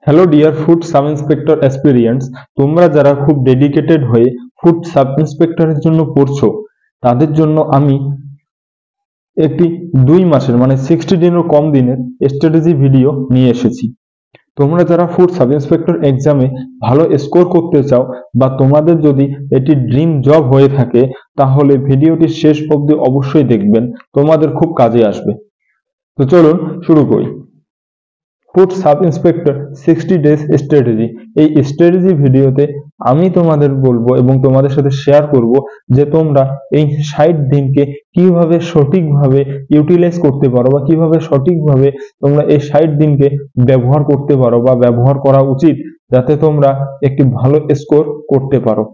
Hello dear food sub inspector অ্যাসপিরিয়েন্টস, তোমরা যারা খুব ডেডিকেটেড হয়ে ফুড সাব ইন্সপেক্টরের জন্য পড়ছো তাদের জন্য আমি একটি 2 মাসের মানে 60 দিনেরও কম দিনের স্ট্র্যাটেজি ভিডিও নিয়ে এসেছি। তোমরা যারা ফুড সাব ইন্সপেক্টর এক্সামে ভালো স্কোর করতে চাও বা তোমাদের যদি এটি ড্রিম জব হয়ে থাকে তাহলে ভিডিওটি শেষ অবধি অবশ্যই দেখবেন, তোমাদের খুব কাজে আসবে। তো চলুন শুরু করি। Food sub inspector 60 days strategy. এই স্ট্র্যাটেজি ভিডিওতে আমি তোমাদের বলবো এবং তোমাদের সাথে শেয়ার করব যে তোমরা এই 60 দিনকে কিভাবে সঠিকভাবে ইউটিলাইজ করতে পারো বা কিভাবে সঠিকভাবে তোমরা এই 60 দিনকে ব্যবহার করতে পারো বা ব্যবহার করা উচিত যাতে তোমরা একটি ভালো স্কোর করতে পারো।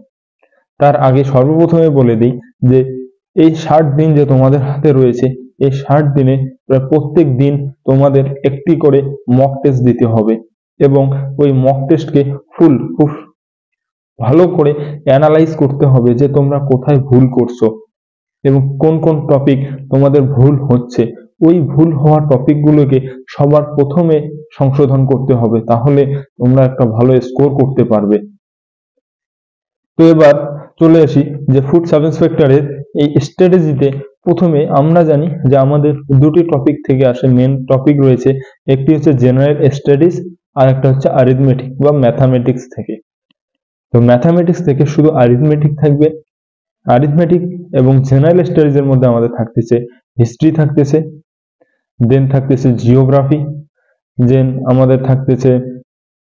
তার আগে সর্বপ্রথমে বলে দিই যে এই 60 দিন যে তোমাদের হাতে রয়েছে, এই 60 দিনে প্রায় প্রত্যেক দিন তোমাদের একটি করে মক টেস্ট দিতে হবে এবং ওই মক টেস্টকে খুব ভালো করে অ্যানালাইজ করতে হবে যে তোমরা কোথায় ভুল করছো এবং কোন কোন টপিক তোমাদের ভুল হচ্ছে। ওই ভুল হওয়া টপিকগুলোকে সবার প্রথমে সংশোধন করতে হবে, তাহলে তোমরা একটা ভালো স্কোর করতে পারবে। তো এবার চলে আসি যে ফুড সাব ইন্সপেক্টরের এই স্ট্র্যাটেজিতে প্রথমে আমরা জানি যে আমাদের দুটি টপিক থেকে আসে, মেন টপিক রয়েছে। একটি হচ্ছে জেনারেল স্টাডিজ আর একটা হচ্ছে অ্যারিথমেটিক বা ম্যাথামেটিক্স থেকে। তো ম্যাথামেটিক্স থেকে শুধু অ্যারিথমেটিক থাকবে, অ্যারিথমেটিক এবং জেনারেল স্টাডিজ এর মধ্যে আমাদের থাকতেছে হিস্ট্রি থাকতেছে, দেন থাকতেছে জিওগ্রাফি, দেন আমাদের থাকতেছে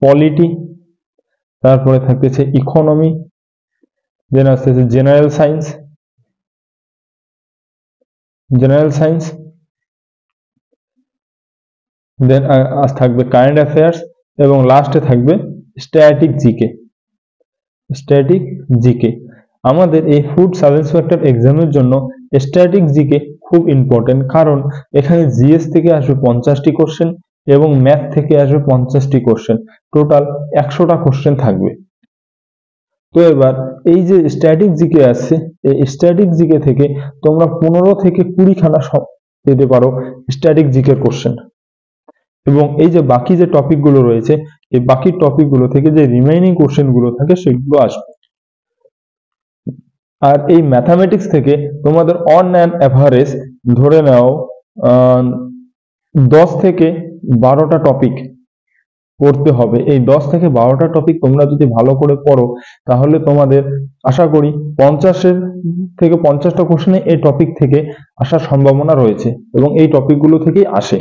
পলিটি, তারপরে থাকতেছে ইকোনমি, দেন আসতেছে জেনারেল সায়েন্স, দেন থাকবে কারেন্ট অ্যাফেয়ার্স এবং লাস্টে থাকবে স্ট্যাটিক জিকে। আমাদের এই ফুড সাব ইন্সপেক্টর এক্সামের জন্য স্ট্যাটিক জিকে খুব ইম্পর্টেন্ট, কারণ এখানে জিএস থেকে আসবে 50টি কোশ্চেন এবং ম্যাথ থেকে আসবে 50টি কোশ্চেন, টোটাল 100টা কোশ্চেন থাকবে। তো এবার এই যে স্ট্যাটিক জিকে আছে, এই স্ট্যাটিক জিকে থেকে তোমরা 15 থেকে 20 খানা পেতে পারো স্ট্যাটিক জিকের কোশ্চেন, এবং এই যে বাকি যে টপিকগুলো রয়েছে এই বাকি টপিকগুলো থেকে যে রিমেইনিং কোশ্চেনগুলো থাকে সেগুলো আসবে। আর এই ম্যাথামেটিক্স থেকে তোমাদের অন অ্যান অ্যাভারেজ ধরে নাও 10 থেকে 12টা টপিক পড়তে হবে। এই 10 থেকে 12টা টপিক তোমরা যদি ভালো করে পড়ো তাহলে তোমাদের আশা করি 50 থেকে 50টা কোশ্চেনে এই টপিক থেকে আসার সম্ভাবনা রয়েছে এবং এই টপিকগুলো থেকেই আসে।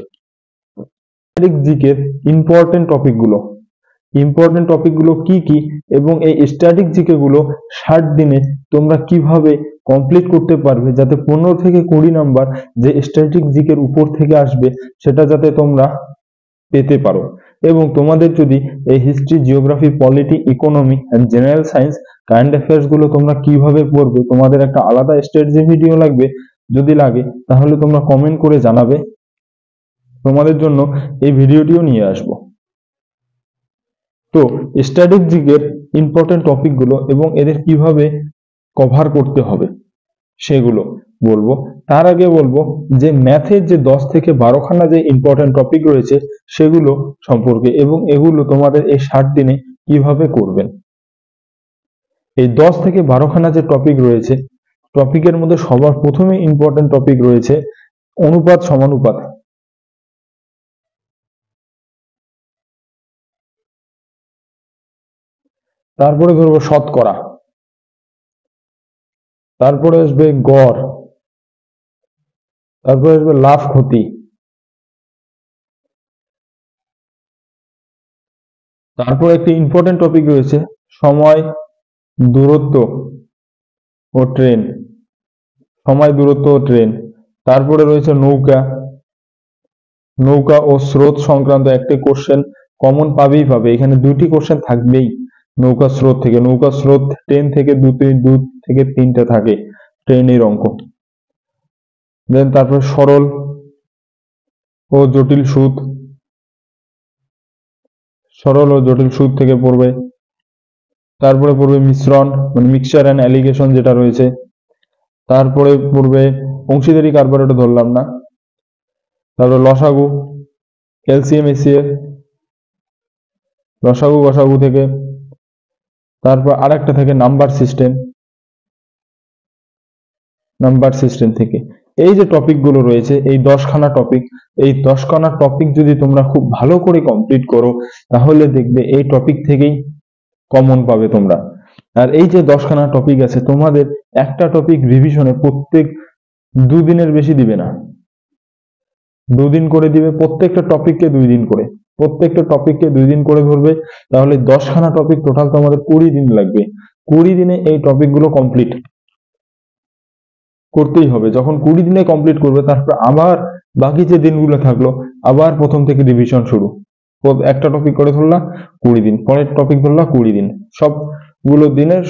জিকের ইম্পর্টেন্ট টপিকগুলো কি কি এবং এই স্ট্যাটিক জিকে গুলো 60 দিনে তোমরা কিভাবে কমপ্লিট করতে পারবে যাতে 15 থেকে 20 নাম্বার যে স্ট্যাটিক জিকের উপর থেকে আসবে সেটা যাতে তোমরা পেতে পারো। এবং তোমাদের যদি এই history, geography, polity, economy and general science, current affairs গুলো তোমরা কিভাবে পড়বে তোমাদের একটা আলাদা স্ট্র্যাটেজি ভিডিও লাগবে, যদি লাগে তাহলে তোমরা কমেন্ট করে জানাবে, তোমাদের জন্য এই ভিডিওটিও নিয়ে আসবো। তো স্ট্যাটিক জিকের ইম্পর্টেন্ট টপিকগুলো এবং এদের কিভাবে কভার করতে হবে সেগুলো বলবো। তার আগে বলবো যে ম্যাথের যে 10 থেকে 12 খানা যে ইম্পর্টেন্ট টপিক রয়েছে সেগুলো সম্পর্কে এবং এগুলো তোমাদের এই 60 দিনে কিভাবে করবেন। এই 10 থেকে 12 খানা যে টপিক রয়েছে, টপিকের মধ্যে সবার প্রথমে ইম্পর্টেন্ট টপিক রয়েছে অনুপাত সমানুপাত। তারপরে ধরবো শতকরা, তারপরে আসবে গড়, তারপরে আসবে লাভ ক্ষতি, তারপর একটি ইম্পর্টেন্ট টপিক রয়েছে সময়, দূরত্ব ও ট্রেন, তারপরে রয়েছে নৌকা ও স্রোত সংক্রান্ত একটি কোশ্চেন কমন পাবে, এখানে দুটি কোশ্চেন থাকবেই নৌকা স্রোত 10 থেকে 2 থেকে 3টা থাকে ট্রেনের অঙ্ক। দেন তারপর সরল ও জটিল সুদ থেকে পড়বে। তারপরে পড়বে মিশ্রণ মানে মিক্সচার এন্ড অ্যালিগেশন যেটা রয়েছে। তারপরে পড়বে অংশীদারি কারবার, ওটা ধরলাম না। তারপর লসাগু, এলসিএম, এসিএফ, লসাগু গসাগু থেকে, তারপর আরেকটা থেকে নাম্বার সিস্টেম থেকে। এই যে টপিক গুলো রয়েছে, এই 10খানা টপিক, এই 10খানা টপিক যদি তোমরা খুব ভালো করে কমপ্লিট করো, তাহলে দেখবে এই টপিক থেকেই কমন পাবে তোমরা। আর এই যে 10খানা টপিক আছে, তোমাদের একটা টপিক রিভিশনে প্রত্যেক 2 দিনের বেশি দিবে না, 2 দিন করে দিবে। প্রত্যেকটা টপিককে 2 দিন করে, প্রত্যেকটা টপিককে 2 দিন করে ধরবে। তাহলে 10খানা টপিক টোটাল তোমাদের 20 দিন লাগবে। 20 দিনে এই টপিক গুলো কমপ্লিট করতেই হবে। যখন 20 দিনে কমপ্লিট করবে, তারপর আবার বাকি যে দিনগুলো থাকলো, আবার প্রথম থেকে রিভিশন শুরু। একটা টপিক করে ধরলা 20 দিন, পরের টপিক ধরলা 20 দিন,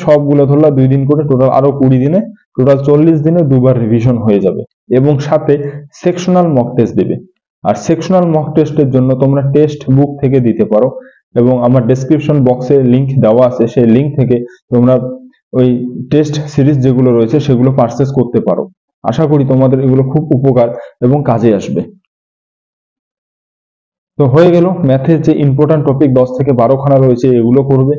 সবগুলো ধরলা 2 দিন করে, টোটাল আরো 20 দিনে, টোটাল 40 দিনে দুবার রিভিশন হয়ে যাবে। এবং সাথে সেকশনাল মক টেস্ট দেবে। আর সেকশনাল মক টেস্টের জন্য তোমরা টেক্সট বুক থেকে দিতে পারো, এবং আমার ডেসক্রিপশন বক্সে লিংক দেওয়া আছে, সেই লিংক থেকে তোমরা ওই টেস্ট সিরিজ যেগুলো রয়েছে সেগুলো পারচেস করতে পারো। আশা করি তোমাদের এগুলো খুব উপকার এবং কাজে আসবে। তো হয়ে গেল ম্যাথের যে ইম্পর্টেন্ট টপিক 10 থেকে 12খানা রয়েছে, এগুলো করবে।